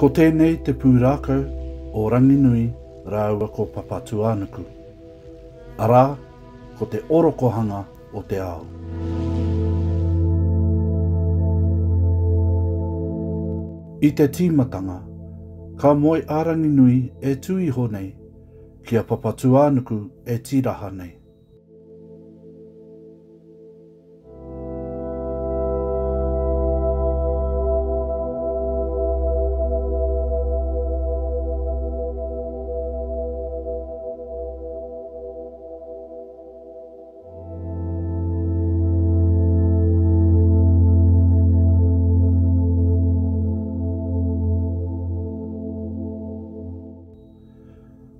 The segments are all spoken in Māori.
Ko tēnei te pūrākau o Ranginui rāua ko Papa Tuanuku. Arā, ko te orokohanga o te ao. I te tīmatanga, ka moe a Ranginui e tuiho nei, kia Papa Tuanuku e tiraha nei.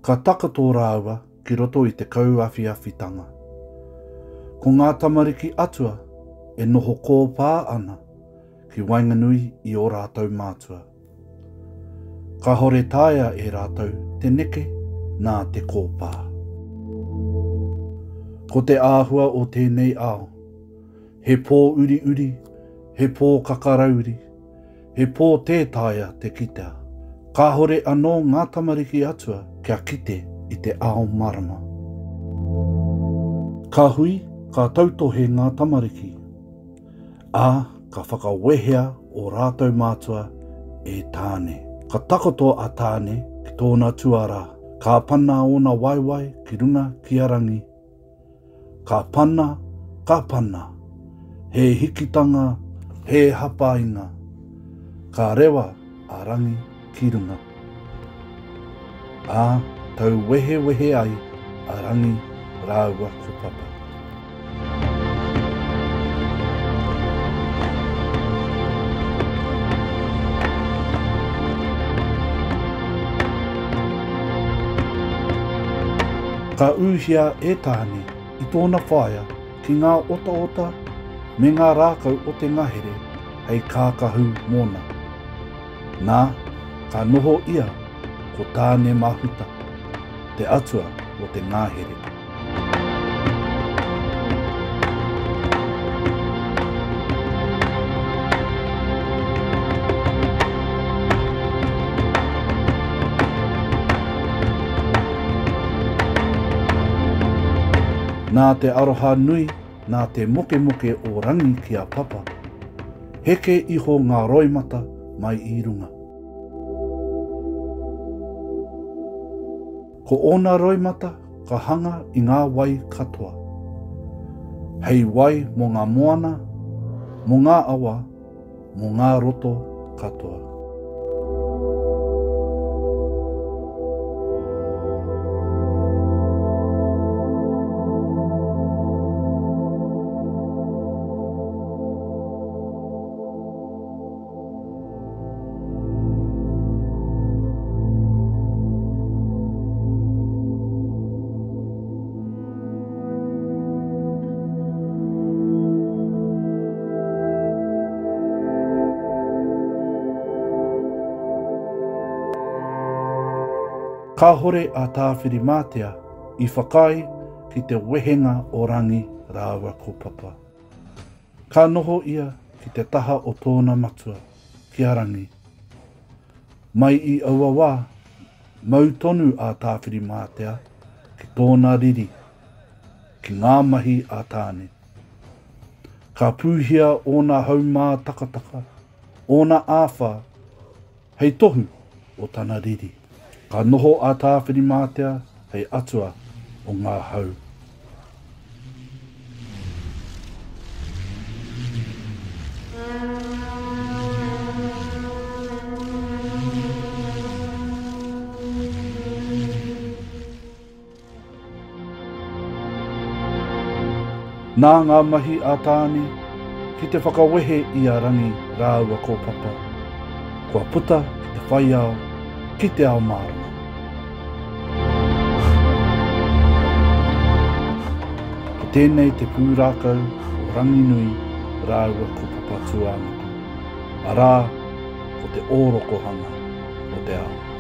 Ka takato rāua ki roto i te kauawhiawhitanga. Ko ngā tamariki atua e noho kōpā ana ki Wainganui i o rātou mātua. Ka hore tāia e rātou te neke nā te kōpā. Ko te āhua o tēnei ao, he pō uri uri, he pō kakarauri, he pō tētāia te kitea. Ka hore anō ngā tamariki atua kia kite i te ao marama. Ka hui, ka tautohe ngā tamariki. Ā, ka whakawehea o rātou mātua e tāne. Ka takoto a tāne ki tōna tuara. Ka pana ona waiwai ki runga ki arangi. Ka pana, he hikitanga, he hapainga. Ka rewa a rangi ki runga. Ā, tau wehe ai a rangi rāua ko Papa. Ka uhia e tāne i tōna whaia ki ngā ota me ngā rākau o te ngahere hei kākahu mōna. Nā, ka noho ia ko tāne mahuta, te atua o te ngahere. Nā te aroha nui, nā te moke o rangi ki a Papa, heke iho ngā roimata mai i runga. Ko ona roimata ka hanga i ngā wai katoa. Hei wai mo ngā moana, mo ngā awa, mo ngā roto katoa. Ka hore a tāwhiri mātea i whakai ki te wehenga o rangi rāua ko Papa. Ka noho ia ki te taha o tōna matua ki a rangi. Mai i aua wā, mau tonu a tāwhiri mātea ki tōna riri, ki ngā mahi a tāne. Ka pūhia o nā haumā takataka, o nā āwha, hei tohu o tana riri. Ka noho a tāwhiri mātea hei atua o ngā hau. Nā ngā mahi a tāne, ki te whakawehe i a rangi rāua ko Papa. Kua puta ki te whai ao, ki te ao marama. Tēnei te pūrākau o Ranginui rāua ko Papa Tuanuku. Arā, ko te orokohanga o te ao.